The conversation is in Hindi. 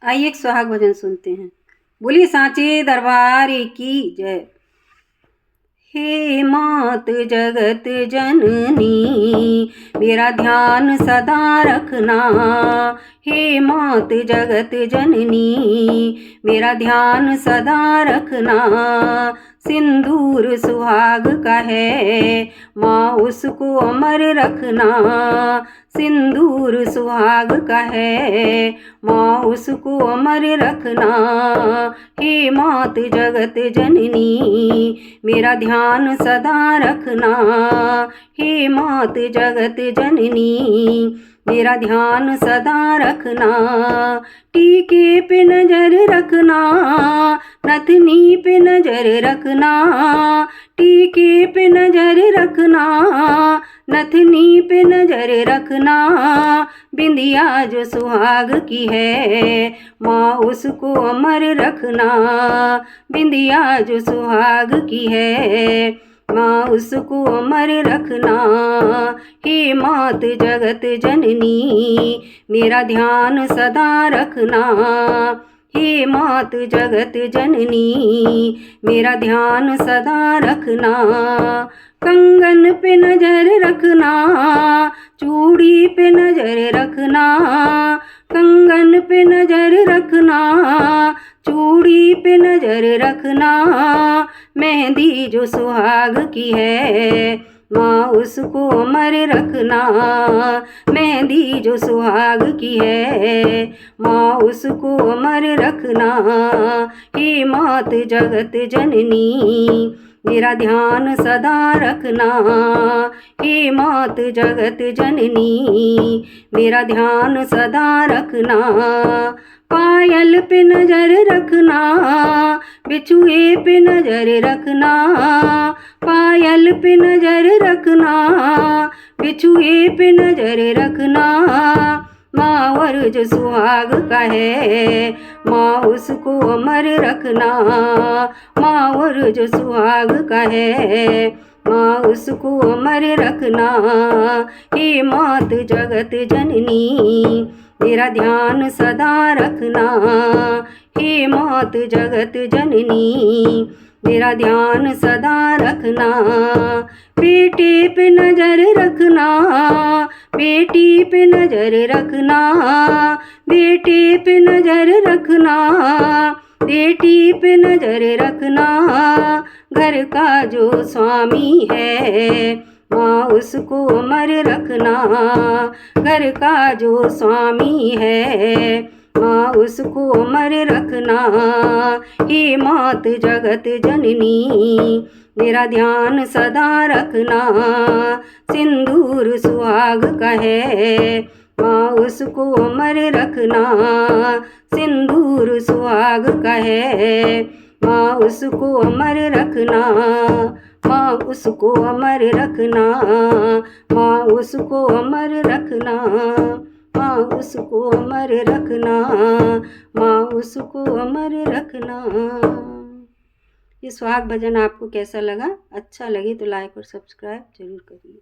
आइए एक सुहाग भजन सुनते हैं। बोलिए सांचे दरबार की जय। हे मात जगत जननी मेरा ध्यान सदा रखना। हे मात जगत जननी मेरा ध्यान सदा रखना। सिंदूर सुहाग का है माँ उसको अमर रखना। सिंदूर सुहाग का है माँ उसको अमर रखना। हे मात जगत जननी मेरा ध्यान सदा रखना। हे मात जगत जननी मेरा ध्यान सदा रखना। टीके पे नजर रखना नथनी पे नजर रखना। टीके पे नजर रखना नथनी पे नजर रखना। बिंदिया जो सुहाग की है माँ उसको अमर रखना। बिंदिया जो सुहाग की है माँ उसको अमर रखना। हे मात जगत जननी मेरा ध्यान सदा रखना। हे मात जगत जननी मेरा ध्यान सदा रखना। कंगन पे नजर रखना चूड़ी पे नजर रखना। कंगन पे नजर रखना चूड़ी पे नजर रखना। मेहंदी जो सुहाग की है माँ उसको अमर रखना। मेहंदी जो सुहाग की है माँ उसको अमर रखना। हे मात जगत जननी मेरा ध्यान सदा रखना। हे मात जगत जननी मेरा ध्यान सदा रखना। पायल पे नजर रखना बिछुए पे नजर रखना। पायल पे नजर रखना बिछुए पे नजर रखना। मावर जो सुहाग का है माँ उसको अमर रखना। मावर जो सुहाग का है माँ उसको अमर रखना। हे मात जगत जननी मेरा ध्यान सदा रखना। हे मात जगत जननी मेरा ध्यान सदा रखना। बेटे पे नजर रखना बेटी पे नजर रखना। बेटे पे नजर रखना बेटी पे नजर रखना। घर का जो स्वामी है माँ उसको अमर रखना। घर का जो स्वामी है माँ उसको अमर रखना। हे मात जगत जननी मेरा ध्यान सदा रखना। सिंदूर सुहाग का है माँ उसको अमर रखना। सिंदूर सुहाग का है माँ उसको अमर रखना। माँ उसको अमर रखना। माँ उसको अमर रखना। माँ उसको अमर रखना। माँ उसको अमर रखना। ये सुहाग भजन आपको कैसा लगा? अच्छा लगे तो लाइक और सब्सक्राइब जरूर करिए।